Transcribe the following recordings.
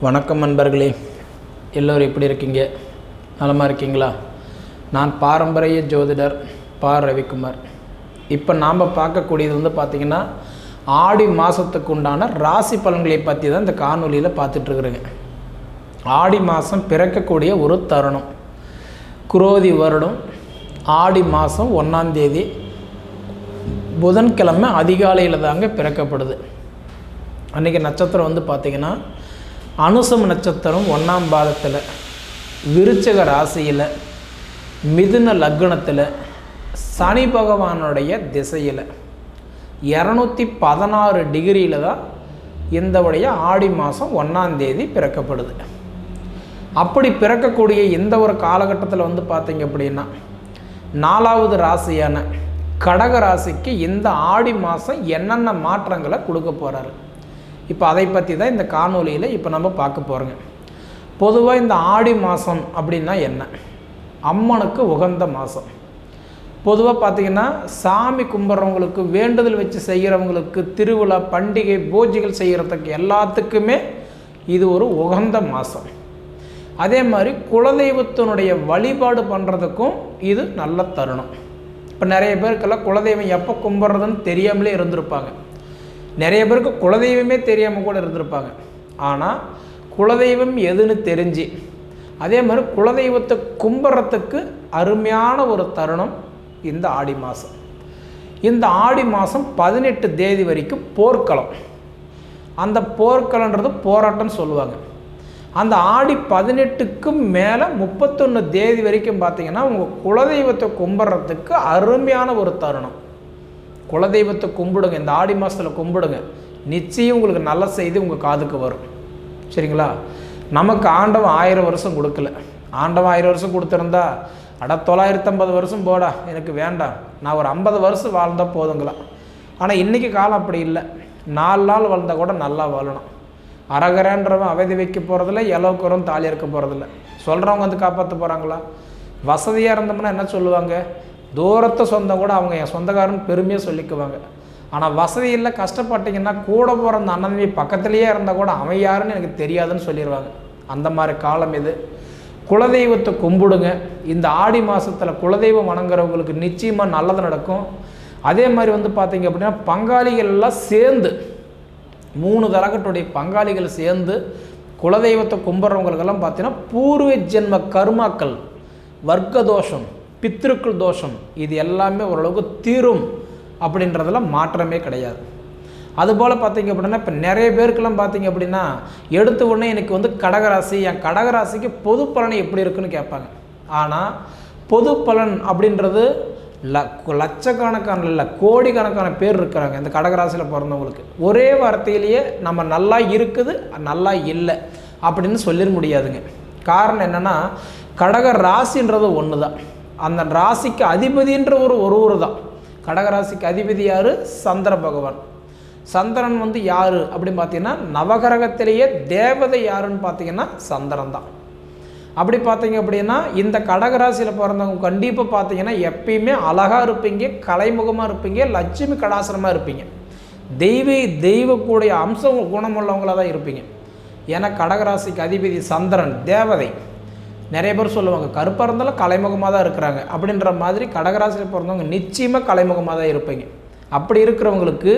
வணக்கம் நண்பர்களே, எல்லோரும் எப்படி இருக்கீங்க? நலமாக இருக்கீங்களா? நான் பாரம்பரிய ஜோதிடர் பா. ரவிக்குமார். இப்போ நாம் பார்க்கக்கூடியது பார்த்திங்கன்னா ஆடி மாதத்துக்கு உண்டான ராசி பலன்களை பற்றி தான் இந்த காணொலியில் பார்த்துட்ருக்குறேங்க. ஆடி மாதம் பிறக்கக்கூடிய ஒரு தருணம். குரோதி வருடம் ஆடி மாதம் 1ஆம் தேதி புதன்கிழமை அதிகாலையில் தாங்க பிறக்கப்படுது. அன்றைக்கி நட்சத்திரம் பார்த்திங்கன்னா அனுசம் நட்சத்திரம் 1ஆம் பாதத்தில் விருச்சிக ராசியில் மிதுன லக்னத்தில் சனி பகவானுடைய திசையில் 216 டிகிரியில் தான் இந்தவுடைய ஆடி மாதம் 1ஆம் தேதி பிறக்கப்படுது. அப்படி பிறக்கக்கூடிய இந்த ஒரு காலகட்டத்தில் பார்த்திங்க அப்படின்னா 4வது ராசியான கடக ராசிக்கு இந்த ஆடி மாதம் என்னென்ன மாற்றங்களை கொடுக்க போகிறாரு, இப்போ அதை பற்றி தான் இந்த காணொலியில் இப்போ நம்ம பார்க்க போகிறோங்க. பொதுவாக இந்த ஆடி மாதம் அப்படின்னா என்ன? அம்மனுக்கு உகந்த மாதம். பொதுவாக பார்த்திங்கன்னா சாமி கும்பிட்றவங்களுக்கு, வேண்டுதல் வச்சு செய்கிறவங்களுக்கு, திருவிழா பண்டிகை பூஜைகள் செய்கிறதுக்கு எல்லாத்துக்குமே இது ஒரு உகந்த மாதம். அதே மாதிரி குலதெய்வத்தினுடைய வழிபாடு பண்ணுறதுக்கும் இது நல்ல தருணம். இப்போ நிறைய பேருக்கெல்லாம் குலதெய்வம் எப்போ கும்பிட்றதுன்னு தெரியாமலே இருந்திருப்பாங்க. நிறைய பேருக்கு குலதெய்வமே தெரியாமல் கூட இருந்திருப்பாங்க. ஆனால் குலதெய்வம் எதுன்னு தெரிஞ்சு அதே மாதிரி குலதெய்வத்தை கும்பிட்றதுக்கு அருமையான ஒரு தருணம் இந்த ஆடி மாதம். இந்த ஆடி மாதம் 18 தேதி வரைக்கும் போர்க்களம். அந்த போர்க்களன்றது போராட்டம்னு சொல்லுவாங்க. அந்த ஆடி 18க்கு மேலே 31 தேதி வரைக்கும் பார்த்திங்கன்னா உங்கள் குலதெய்வத்தை கும்பிட்றதுக்கு அருமையான ஒரு தருணம். குலதெய்வத்தை கும்பிடுங்க, இந்த ஆடி மாதத்தில் கும்பிடுங்க, நிச்சயம் உங்களுக்கு நல்ல செய்தி உங்கள் காதுக்கு வரும். சரிங்களா? நமக்கு ஆண்டவன் 1000 வருஷம் கொடுக்கல. ஆண்டவன் 1000 வருஷம் கொடுத்துருந்தா 950 வருஷம் போடா, எனக்கு வேண்டாம், நான் ஒரு 50 வருஷம் வாழ்ந்தால் போதுங்களா. ஆனால் இன்றைக்கி காலம் அப்படி இல்லை. 4 நாள் வாழ்ந்தால் கூட நல்லா வாழணும். அரகரன்றவன் அவதி வைக்க போகிறதில்ல, எலவுக்குறம் தாலி இருக்க போகிறதில்ல. சொல்கிறவங்க காப்பாற்ற போகிறாங்களா? வசதியாக இருந்தோம்னா என்ன சொல்லுவாங்க? தூரத்தை சொந்தம் கூட அவங்க என் சொந்தக்காரன்னு பெருமையாக சொல்லிக்குவாங்க. ஆனால் வசதி இல்லை, கஷ்டப்பட்டிங்கன்னா கூட போகிற அந்த அண்ணன்மை பக்கத்துலேயே இருந்தால் கூட அவன் யாருன்னு எனக்கு தெரியாதுன்னு சொல்லிடுவாங்க. அந்த மாதிரி காலம் இது. குலதெய்வத்தை கும்பிடுங்க. இந்த ஆடி மாதத்தில் குலதெய்வம் வணங்குறவங்களுக்கு நிச்சயமாக நல்லது நடக்கும். அதே மாதிரி பார்த்திங்க அப்படின்னா பங்காளிகள் எல்லாம் சேர்ந்து 3 தரகட்டுடைய பங்காளிகள் சேர்ந்து குலதெய்வத்தை கும்பிட்றவங்களுக்கெல்லாம் பார்த்திங்கன்னா பூர்வ ஜென்ம கர்மாக்கள், வர்க்க தோஷம், பித்ருக்கள் தோஷம், இது எல்லாமே ஓரளவுக்கு தீரும் அப்படின்றதுல மாற்றமே கிடையாது. அதுபோல் பார்த்திங்க அப்படின்னா இப்போ நிறைய பேருக்கெல்லாம் பார்த்திங்க அப்படின்னா எடுத்த உடனே எனக்கு கடகராசி, என் கடகராசிக்கு பொது பலன் எப்படி இருக்குன்னு கேட்பாங்க. ஆனால் பொது பலன் அப்படின்றது லட்சக்கணக்கான இல்லை, கோடிக்கணக்கான பேர் இருக்கிறாங்க இந்த கடகராசியில் பிறந்தவங்களுக்கு. ஒரே வார்த்தையிலேயே நம்ம நல்லா இருக்குது, நல்லா இல்லை அப்படின்னு சொல்லிட முடியாதுங்க. காரணம் என்னென்னா கடக ராசின்றது ஒன்று தான். அந்த ராசிக்கு அதிபதின்ற ஒரு தான். கடகராசிக்கு அதிபதி யார்? சந்திர பகவான். சந்திரன் யார் அப்படின்னு பார்த்தீங்கன்னா நவகிரகத்திலேயே தேவதை யாருன்னு பார்த்தீங்கன்னா சந்திரன் தான். அப்படி பார்த்தீங்க அப்படின்னா இந்த கடகராசியில் பிறந்தவங்க கண்டிப்பாக பார்த்தீங்கன்னா எப்பயுமே அழகாக இருப்பீங்க, கலைமுகமாக இருப்பீங்க, லட்சுமி கடாசனமாக இருப்பீங்க, தெய்வக்கூடிய அம்சம் குணமுள்ளவங்களாக தான் இருப்பீங்க. ஏன்னா கடகராசிக்கு அதிபதி சந்திரன் தேவதை. நிறைய பேர் சொல்லுவாங்க கருப்பாக இருந்தாலும் கலைமுகமாக தான் இருக்கிறாங்க அப்படின்ற மாதிரி. கடகராசியில் பிறந்தவங்க நிச்சயமாக கலைமுகமாக தான் இருப்பீங்க. அப்படி இருக்கிறவங்களுக்கு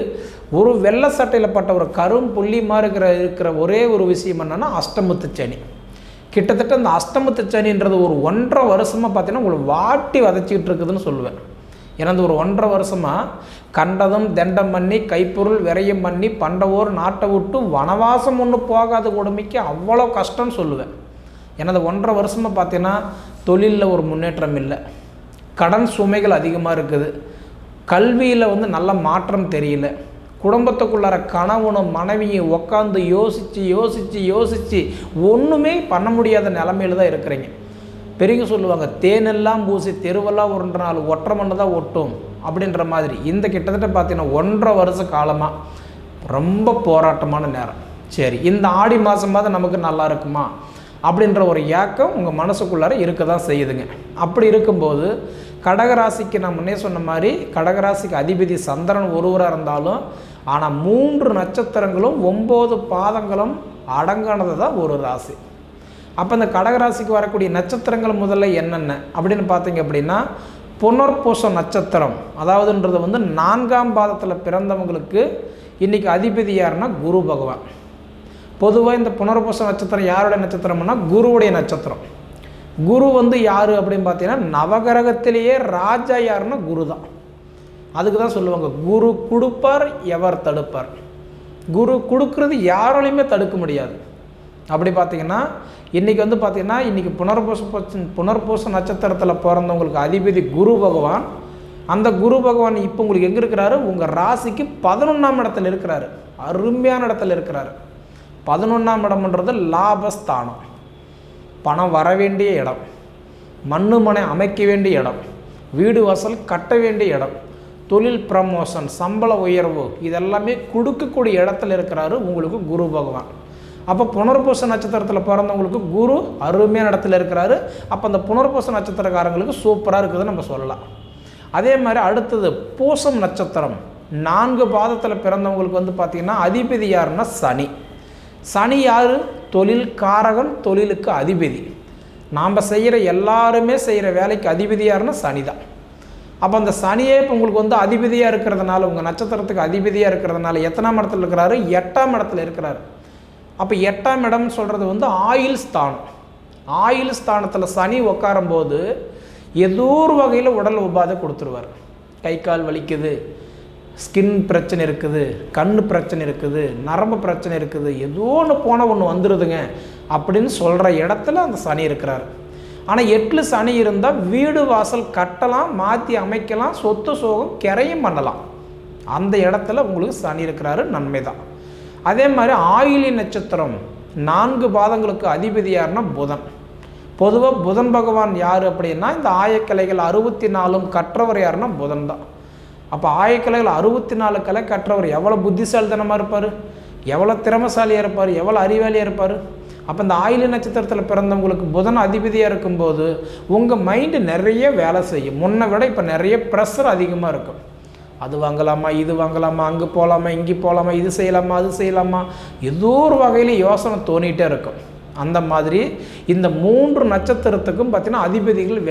ஒரு வெள்ளை சட்டையில் பட்ட ஒரு கரும் புள்ளிமாக இருக்கிற ஒரே ஒரு விஷயம் என்னென்னா அஷ்டமத்து சனி. கிட்டத்தட்ட அந்த அஷ்டமத்து சனின்றது ஒரு 1.5 வருஷமாக பார்த்தீங்கன்னா உங்களுக்கு வாட்டி வதச்சிக்கிட்டு இருக்குதுன்னு சொல்லுவேன். ஏன்னா ஒரு 1.5 வருஷமாக கண்டதும் தண்டம் பண்ணி கைப்பொருள் விரயம் பண்ணி பண்டவோர் நாட்டை விட்டு வனவாசம் ஒன்று போகாத கொடுமைக்கு அவ்வளோ கஷ்டம்னு சொல்லுவேன். ஏன்னா அந்த 1.5 வருஷமாக பார்த்தீங்கன்னா தொழிலில் ஒரு முன்னேற்றம் இல்லை, கடன் சுமைகள் அதிகமாக இருக்குது, கல்வியில் நல்ல மாற்றம் தெரியல, குடும்பத்துக்குள்ளார கணவனும் மனைவியும் உட்காந்து யோசித்து ஒன்றுமே பண்ண முடியாத நிலமையில தான் இருக்கிறீங்க. பெரியவங்க சொல்லுவாங்க தேனெல்லாம் பூசி தெருவெல்லாம் உருண்டனாலும் ஒற்றை மண்ணு தான் ஒட்டும் அப்படின்ற மாதிரி. இந்த கிட்டத்தட்ட பார்த்தீங்கன்னா 1.5 வருஷ காலமாக ரொம்ப போராட்டமான நேரம். சரி, இந்த ஆடி மாதமாவது நமக்கு நல்லா இருக்குமா அப்படின்ற ஒரு ஏக்கம் உங்கள் மனசுக்குள்ளார இருக்க தான் செய்யுதுங்க. அப்படி இருக்கும்போது கடகராசிக்கு நான் முன்னே சொன்ன மாதிரி கடகராசிக்கு அதிபதி சந்திரன் ஒருவராக இருந்தாலும் ஆனால் 3 நட்சத்திரங்களும் 9 பாதங்களும் அடங்கானது தான் ஒரு ராசி. அப்போ இந்த கடகராசிக்கு வரக்கூடிய நட்சத்திரங்கள் முதல்ல என்னென்ன அப்படின்னு பார்த்தீங்க அப்படின்னா, புனர்பூச நட்சத்திரம், அதாவதுன்றது வந்து 4ஆம் பாதத்தில் பிறந்தவங்களுக்கு இன்றைக்கி அதிபதி யாருன்னா குரு பகவான். பொதுவாக இந்த புனர்பூச நட்சத்திரம் யாருடைய நட்சத்திரம்னா குருவுடைய நட்சத்திரம். குரு வந்து யார் அப்படின்னு பார்த்தீங்கன்னா, நவகிரகத்திலேயே ராஜா யாருன்னா குரு தான். அதுக்கு தான் சொல்லுவாங்க, குரு கொடுப்பார் எவர் தடுப்பார். குரு கொடுக்கறது யாராலையுமே தடுக்க முடியாது. அப்படி பார்த்தீங்கன்னா இன்றைக்கி வந்து பார்த்திங்கன்னா, இன்றைக்கி புனர்பூச நட்சத்திரத்தில் பிறந்தவங்களுக்கு அதிபதி குரு பகவான். அந்த குரு பகவான் இப்போ உங்களுக்கு எங்கே இருக்கிறாரு? உங்கள் ராசிக்கு 11ஆம் இடத்துல இருக்கிறாரு. அருமையான இடத்துல இருக்கிறாரு. 11ஆம் இடம்ன்றது லாபஸ்தானம், பணம் வர வேண்டிய இடம், மண்ணு மனை அமைக்க வேண்டிய இடம், வீடு வாசல் கட்ட வேண்டிய இடம், தொழில் ப்ரமோஷன், சம்பள உயர்வு, இதெல்லாமே கொடுக்கக்கூடிய இடத்துல இருக்கிறாரு உங்களுக்கு குரு பகவான். அப்போ புனர்பூச நட்சத்திரத்தில் பிறந்தவங்களுக்கு குரு அருமையான இடத்துல இருக்கிறாரு. அப்போ அந்த புனர்பூச நட்சத்திரக்காரங்களுக்கு சூப்பராக இருக்குதுன்னு நம்ம சொல்லலாம். அதே மாதிரி அடுத்தது பூசம் நட்சத்திரம், 4 பாதத்தில் பிறந்தவங்களுக்கு வந்து பார்த்திங்கன்னா அதிபதி யாருன்னா சனி. சனி யார்? தொழில் காரகன், தொழிலுக்கு அதிபதி. நாம் செய்கிற எல்லாருமே செய்கிற வேலைக்கு அதிபதி யாருன்னா சனி தான். அப்போ அந்த சனியே இப்போ உங்களுக்கு வந்து அதிபதியாக இருக்கிறதுனால, உங்கள் நட்சத்திரத்துக்கு அதிபதியாக இருக்கிறதுனால எத்தனாம் இடத்துல இருக்கிறாரு? 8ஆம் இடத்துல இருக்கிறாரு. அப்போ 8ஆம் இடம்னு சொல்கிறது வந்து ஆயுள் ஸ்தானம். ஆயுள் ஸ்தானத்தில் சனி உட்காரும்போது ஏதோ ஒரு வகையில் உடல் உபாதை கொடுத்துருவார். கை கால் வலிக்குது, ஸ்கின் பிரச்சனை இருக்குது, கண் பிரச்சனை இருக்குது, நரம்பு பிரச்சனை இருக்குது, ஏதோ ஒன்று போனால் ஒன்று வந்துடுதுங்க அப்படின்னு சொல்கிற இடத்துல அந்த சனி இருக்கிறார். ஆனால் 8 சனி இருந்தால் வீடு வாசல் கட்டலாம், மாற்றி அமைக்கலாம், சொத்து சோகம் கிரையும் பண்ணலாம். அந்த இடத்துல உங்களுக்கு சனி இருக்கிறாரு, நன்மை தான். அதே மாதிரி ஆயிலி நட்சத்திரம் 4 பாதங்களுக்கு அதிபதி யாருன்னா புதன். பொதுவாக புதன் பகவான் யார் அப்படின்னா, இந்த ஆயக்கலைகள் 64 கற்றவர் யாருன்னா புதன் தான். அப்போ ஆயக்கலைகள் 64 கலை கற்றவர் எவ்வளோ புத்திசாலித்தனமாக இருப்பார், எவ்வளோ திறமசாலியாக இருப்பார், எவ்வளோ அறிவாளியாக இருப்பார். அப்போ இந்த ஆயிலி நட்சத்திரத்தில் பிறந்தவங்களுக்கு புதன் அதிபதியாக இருக்கும்போது உங்கள் மைண்டு நிறைய வேலை செய்யும். முன்னை விட இப்போ நிறைய ப்ரெஷர் அதிகமாக இருக்கும். அது வாங்கலாமா, இது வாங்கலாமா, அங்கே போகலாமா, இங்கே போகலாமா, இது செய்யலாமா, அது செய்யலாமா, ஏதோ ஒரு வகையில் யோசனை தோணிகிட்டே இருக்கும். அந்த மாதிரி இந்த 3 நட்சத்திரத்துக்கும் பார்த்திங்கன்னா அதிபதிகள்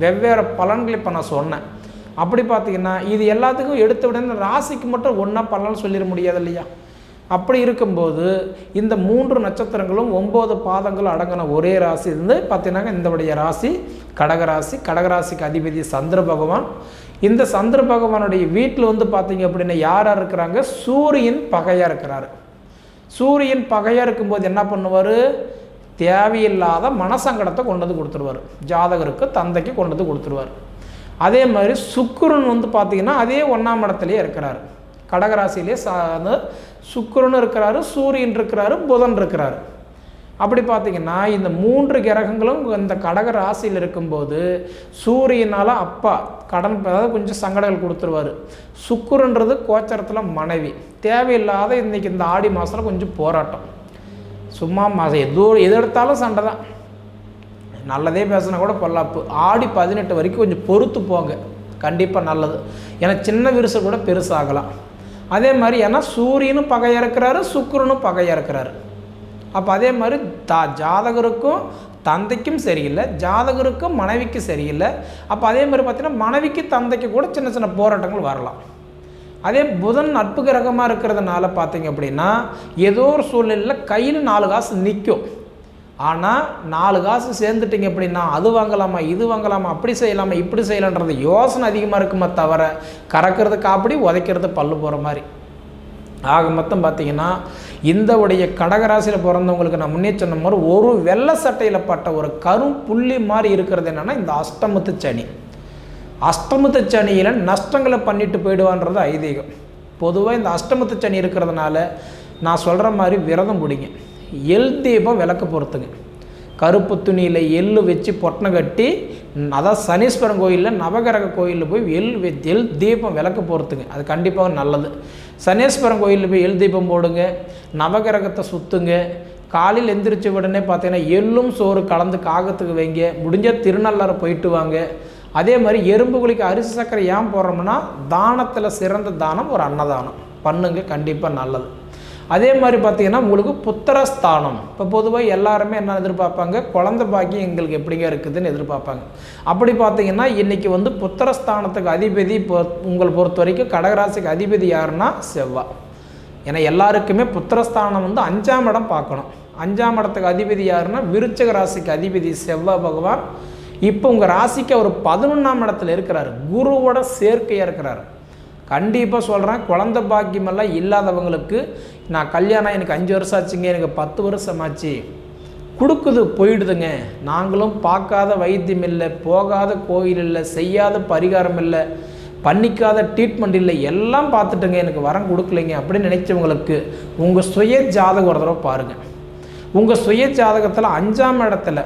வெவ்வேறு பலன்கள் இப்போ நான் சொன்னேன். அப்படி பார்த்திங்கன்னா இது எல்லாத்துக்கும் எடுத்த உடனே ராசிக்கு மட்டும் ஒன்றா பலன் சொல்லிட முடியாது இல்லையா? அப்படி இருக்கும்போது இந்த 3 நட்சத்திரங்களும் 9 பாதங்கள் அடங்கின ஒரே ராசி இருந்து பார்த்தீங்கன்னா இந்தவுடைய ராசி கடகராசி. கடகராசிக்கு அதிபதி சந்திர பகவான். இந்த சந்திர பகவானுடைய வீட்டில் வந்து பார்த்தீங்க அப்படின்னா யாராக இருக்கிறாங்க? சூரியன் பகையாக இருக்கிறாரு. சூரியன் பகையாக இருக்கும்போது என்ன பண்ணுவார்? தேவையில்லாத மனசங்கடத்தை கொண்டு வந்து கொடுத்துருவார். ஜாதகருக்கு தந்தைக்கு கொண்டு வந்து கொடுத்துருவார். அதே மாதிரி சுக்கிரன் வந்து பார்த்திங்கன்னா அதே 1ஆம் இடத்துலையே இருக்கிறார். கடகராசியிலே சுக்கிரன் இருக்கிறாரு, சூரியன் இருக்கிறாரு, புதன் இருக்கிறாரு. அப்படி பார்த்திங்கன்னா இந்த 3 கிரகங்களும் இந்த கடக ராசியில் இருக்கும்போது சூரியனால் அப்பா கடன், அதாவது கொஞ்சம் சங்கடங்கள் கொடுத்துருவார். சுக்கிரன்றது கோச்சரத்தில் மனைவி. தேவையில்லாத இன்றைக்கி இந்த ஆடி மாதத்தில் கொஞ்சம் போராட்டம், சும்மா எது எடுத்தாலும் சண்டை தான். நல்லதே பேசினா கூட பொல்லாப்பு. ஆடி 18 வரைக்கும் கொஞ்சம் பொறுத்து போங்க, கண்டிப்பாக நல்லது. ஏன்னா சின்ன விரிசல் கூட பெருசாகலாம். அதே மாதிரி ஏன்னா சூரியனும் பகையாக இருக்கிறாரு, சுக்கிரனும் பகையாக இருக்கிறாரு. அப்போ அதே மாதிரி ஜாதகருக்கும் தந்தைக்கும் சரியில்லை, ஜாதகருக்கும் மனைவிக்கும் சரியில்லை. அப்போ அதே மாதிரி பார்த்திங்கன்னா மனைவிக்கு தந்தைக்கு கூட சின்ன சின்ன போராட்டங்கள் வரலாம். அதே புதன் நட்பு கிரகமாக இருக்கிறதுனால பார்த்திங்க அப்படின்னா ஏதோ ஒரு சூழ்நிலையில் கையில் 4 காசு நிற்கும். ஆனால் 4 காசு சேர்ந்துட்டிங்க அப்படின்னா அது வாங்கலாமா, இது வாங்கலாமா, அப்படி செய்யலாமா, இப்படி செய்யலான்றது யோசனை அதிகமாக இருக்குமே தவிர கறக்கிறது காப்படி உதைக்கிறது பல்லு போகிற மாதிரி. ஆக மொத்தம் பார்த்திங்கன்னா இந்த உடைய கடகராசியில் பிறந்தவங்களுக்கு நான் முன்னே சொன்ன மாதிரி ஒரு வெள்ளை சட்டையில் பட்ட ஒரு கரும் புள்ளி மாதிரி இருக்கிறது என்னென்னா இந்த அஷ்டமத்து சனி. அஷ்டமத்து சனியில் நஷ்டங்களை பண்ணிட்டு போயிடுவான்றது ஐதீகம். பொதுவாக இந்த அஷ்டமத்து சனி இருக்கிறதுனால நான் சொல்கிற மாதிரி விரதம் பிடிங்க. எள் தீபம் விளக்க பொறுத்துங்க. கருப்பு துணியில் எள் வச்சு பொட்டனை கட்டி, அதாவது சனீஸ்வரன் கோயிலில் நவகிரக கோயிலில் போய் எள் தீபம் விளக்க பொறுத்துங்க. அது கண்டிப்பாக நல்லது. சனீஸ்வரன் கோயிலில் போய் எள் தீபம் போடுங்க, நவகிரகத்தை சுற்றுங்க. காலையில் எந்திரிச்ச உடனே பார்த்தீங்கன்னா எள்ளும் சோறு கலந்து காகத்துக்கு வைங்க. முடிஞ்ச திருநள்ளாறு போயிட்டு வாங்க. அதே மாதிரி எறும்புகளுக்கு அரிசி சர்க்கரை ஏன் போடுறோம்னா தானத்தில் சிறந்த தானம் ஒரு அன்னதானம் பண்ணுங்க, கண்டிப்பாக நல்லது. அதே மாதிரி பார்த்திங்கன்னா உங்களுக்கு புத்திரஸ்தானம். இப்போ பொதுவாக எல்லாருமே என்ன எதிர்பார்ப்பாங்க, குழந்தை பாக்கியம் எங்களுக்கு எப்படிங்க இருக்குதுன்னு எதிர்பார்ப்பாங்க. அப்படி பார்த்திங்கன்னா இன்றைக்கி வந்து புத்திரஸ்தானத்துக்கு அதிபதி இப்போ உங்களை பொறுத்த வரைக்கும் கடகராசிக்கு அதிபதி யாருன்னா செவ்வாய். ஏன்னா எல்லாருக்குமே புத்திரஸ்தானம் வந்து 5ஆம் இடம் பார்க்கணும். 5ஆம் இடத்துக்கு அதிபதி யாருன்னா விருச்சிக ராசிக்கு அதிபதி செவ்வாய் பகவான். இப்போ உங்கள் ராசிக்கு அவர் 11ஆம் இடத்துல இருக்கிறார், குருவோட சேர்க்கையாக இருக்கிறார். கண்டிப்பாக சொல்கிறேன், குழந்தை பாக்கியமெல்லாம் இல்லாதவங்களுக்கு நான் கல்யாணம் எனக்கு 5 வருஷம் ஆச்சுங்க, எனக்கு 10 வருஷம் ஆச்சு, கொடுக்குது போயிடுதுங்க, நாங்களும் பார்க்காத வைத்தியம் இல்லை, போகாத கோயில் இல்லை, செய்யாத பரிகாரம் இல்லை, பண்ணிக்காத ட்ரீட்மெண்ட் இல்லை, எல்லாம் பார்த்துட்டுங்க எனக்கு வரம் கொடுக்கலைங்க அப்படின்னு நினைச்சவங்களுக்கு உங்கள் சுய ஜாதகம் ஒரு தடவை பாருங்கள். உங்கள் சுய ஜாதகத்தில் 5ஆம் இடத்துல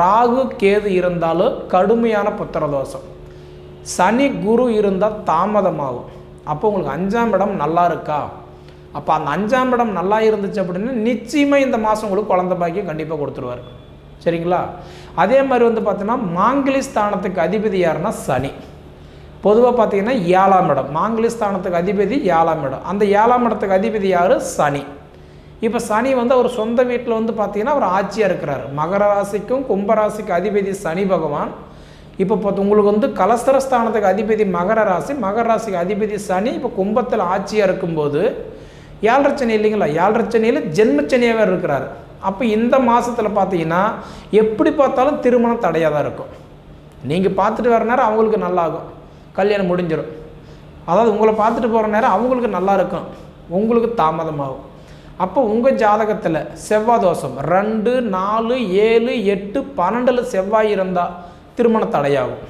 ராகு கேது இருந்தாலும் கடுமையான புத்திரதோஷம், சனி குரு இருந்தால் தாமதமாகும். அப்போ உங்களுக்கு 5ஆம் இடம் நல்லா இருக்கா? அப்போ அந்த 5ஆம் இடம் நல்லா இருந்துச்சு அப்படின்னா நிச்சயமாக இந்த மாதம் உங்களுக்கு குழந்தை பாக்கியம் கண்டிப்பாக கொடுத்துருவார். சரிங்களா? அதே மாதிரி வந்து பார்த்தீங்கன்னா மாங்கிலி ஸ்தானத்துக்கு அதிபதி யாருன்னா சனி. பொதுவாக பார்த்தீங்கன்னா 7ஆம் இடம், மாங்கிலி ஸ்தானத்துக்கு அதிபதி 7ஆம் இடம். அந்த 7ஆம் இடத்துக்கு அதிபதி யார்? சனி. இப்போ சனி வந்து அவர் சொந்த வீட்டில் வந்து பார்த்தீங்கன்னா அவர் ஆட்சியாக இருக்கிறார். மகர ராசிக்கும் கும்பராசிக்கு அதிபதி சனி பகவான். இப்போ உங்களுக்கு வந்து கலஸ்தரஸ்தானத்துக்கு அதிபதி மகர ராசி, மகர ராசிக்கு அதிபதி சனி. இப்போ கும்பத்தில் ஆட்சியாக இருக்கும்போது 7.5 சனி இல்லைங்களா, 7.5 சனியில் ஜென்மச்சனியாகவே இருக்கிறார். அப்போ இந்த மாதத்தில் பார்த்தீங்கன்னா எப்படி பார்த்தாலும் திருமணம் தடையாக தான் இருக்கும். நீங்கள் பார்த்துட்டு வர நேரம் அவங்களுக்கு நல்லாகும், கல்யாணம் முடிஞ்சிடும். அதாவது உங்களை பார்த்துட்டு போகிற நேரம் அவங்களுக்கு நல்லா இருக்கும், உங்களுக்கு தாமதமாகும். அப்போ உங்கள் ஜாதகத்தில் செவ்வாய் தோஷம் 2, 4, 7, 8, 12 செவ்வாய் இருந்தால் திருமண தடையாகும்.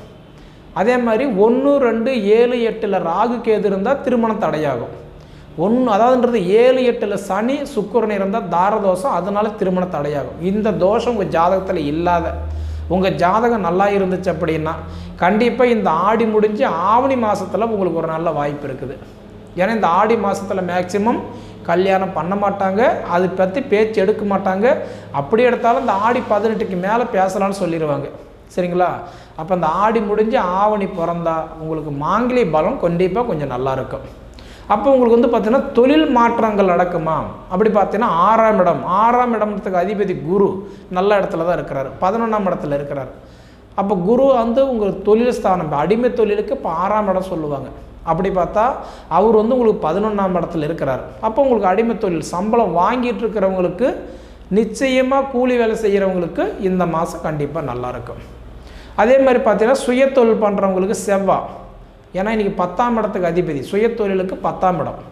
அதே மாதிரி 1, 2, 7, 8 ராகு கேது இருந்தால் திருமண தடையாகும். அதாவதுன்றது 7, 8 சனி சுக்கிரன் இருந்தால் தாரதோஷம், அதனால திருமண தடையாகும். இந்த தோஷம் உங்கள் ஜாதகத்தில் இல்லாத, உங்கள் ஜாதகம் நல்லா இருந்துச்சு அப்படின்னா கண்டிப்பாக இந்த ஆடி முடிஞ்சு ஆவணி மாதத்தில் உங்களுக்கு ஒரு நல்ல வாய்ப்பு இருக்குது. ஏன்னா இந்த ஆடி மாதத்தில் மேக்சிமம் கல்யாணம் பண்ண மாட்டாங்க, அதை பற்றி பேச்சு எடுக்க மாட்டாங்க. அப்படி எடுத்தாலும் இந்த ஆடி 18க்கு மேலே பேசலான்னு சொல்லிடுவாங்க. சரிங்களா? அப்போ அந்த ஆடி முடிஞ்சு ஆவணி பிறந்தா உங்களுக்கு மாங்கிலி பலம் கண்டிப்பாக கொஞ்சம் நல்லா இருக்கும். அப்போ உங்களுக்கு வந்து பார்த்தீங்கன்னா தொழில் மாற்றங்கள் நடக்குமா அப்படி பார்த்தீங்கன்னா 6ஆம் இடம், 6ஆம் இடத்துக்கு அதிபதி குரு நல்ல இடத்துல தான் இருக்கிறார், 11ஆம் இடத்துல இருக்கிறார். அப்போ குரு வந்து உங்களுக்கு தொழில் ஸ்தானம், அடிமை தொழிலுக்கு இப்போ 6ஆம் இடம் சொல்லுவாங்க. அப்படி பார்த்தா அவர் வந்து உங்களுக்கு 11ஆம் இடத்துல இருக்கிறார். அப்போ உங்களுக்கு அடிமை தொழில் சம்பளம் வாங்கிட்டு இருக்கிறவங்களுக்கு நிச்சயமாக கூலி வேலை செய்கிறவங்களுக்கு இந்த மாதம் கண்டிப்பாக நல்லாயிருக்கும். அதே மாதிரி பார்த்தீங்கன்னா சுயத்தொழில் பண்ணுறவங்களுக்கு செவ்வாய், ஏன்னா இன்றைக்கி 10ஆம் இடத்துக்கு அதிபதி, சுயத்தொழிலுக்கு 10ஆம் இடம்.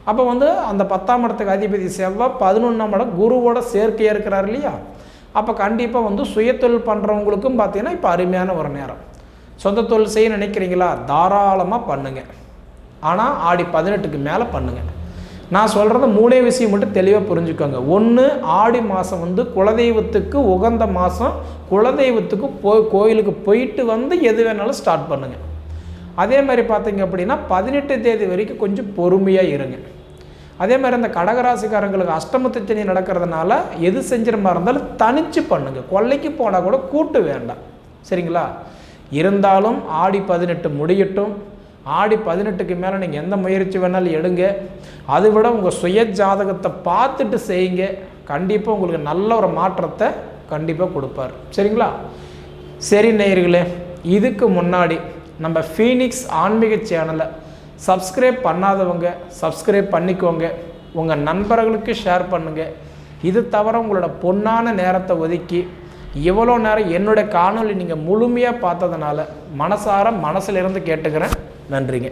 அப்போ வந்து அந்த 10ஆம் இடத்துக்கு அதிபதி செவ்வாய் 11ஆம் இடம் குருவோட சேர்க்கையாக இருக்கிறார் இல்லையா? அப்போ கண்டிப்பாக வந்து சுயத்தொழில் பண்ணுறவங்களுக்கும் பார்த்தீங்கன்னா இப்போ அருமையான ஒரு நேரம். சொந்த தொழில் செய்ய நினைக்கிறீங்களா, தாராளமாக பண்ணுங்கள். ஆனால் ஆடி 18க்கு மேலே பண்ணுங்கள். நான் சொல்கிறது 3 விஷயம் மட்டும் தெளிவாக புரிஞ்சுக்கோங்க. 1, ஆடி மாதம் வந்து குலதெய்வத்துக்கு உகந்த மாதம், குலதெய்வத்துக்கு கோயிலுக்கு போயிட்டு வந்து எது வேணாலும் ஸ்டார்ட் பண்ணுங்கள். அதே மாதிரி பார்த்தீங்க அப்படின்னா 18 தேதி வரைக்கும் கொஞ்சம் பொறுமையாக இருங்க. அதே மாதிரி அந்த கடகராசிக்காரங்களுக்கு அஷ்டமத்து சனி நடக்கிறதுனால எது செஞ்சுற மாதிரி இருந்தாலும் தனிச்சு பண்ணுங்கள். கொள்ளைக்கு போனால் கூட கூட்டு வேண்டாம். சரிங்களா? இருந்தாலும் ஆடி 18 முடியட்டும். ஆடி 18க்கு மேலே நீங்கள் எந்த முயற்சி வேணாலும் எடுங்க. அதை விட உங்கள் சுய ஜாதகத்தை பார்த்துட்டு செய்யுங்க. கண்டிப்பாக உங்களுக்கு நல்ல ஒரு மாற்றத்தை கண்டிப்பாக கொடுப்பார். சரிங்களா? சரி நேயர்களே, இதுக்கு முன்னாடி நம்ம ஃபீனிக்ஸ் ஆன்மீக சேனலை சப்ஸ்கிரைப் பண்ணாதவங்க சப்ஸ்கிரைப் பண்ணிக்கோங்க, உங்கள் நண்பர்களுக்கு ஷேர் பண்ணுங்கள். இது தவிர உங்களோட பொன்னான நேரத்தை ஒதுக்கி இவ்வளோ நேரம் என்னுடைய காணொலி நீங்கள் முழுமையாக பார்த்ததுனால மனசிலிருந்து கேட்டுக்கிறேன். நன்றிங்க.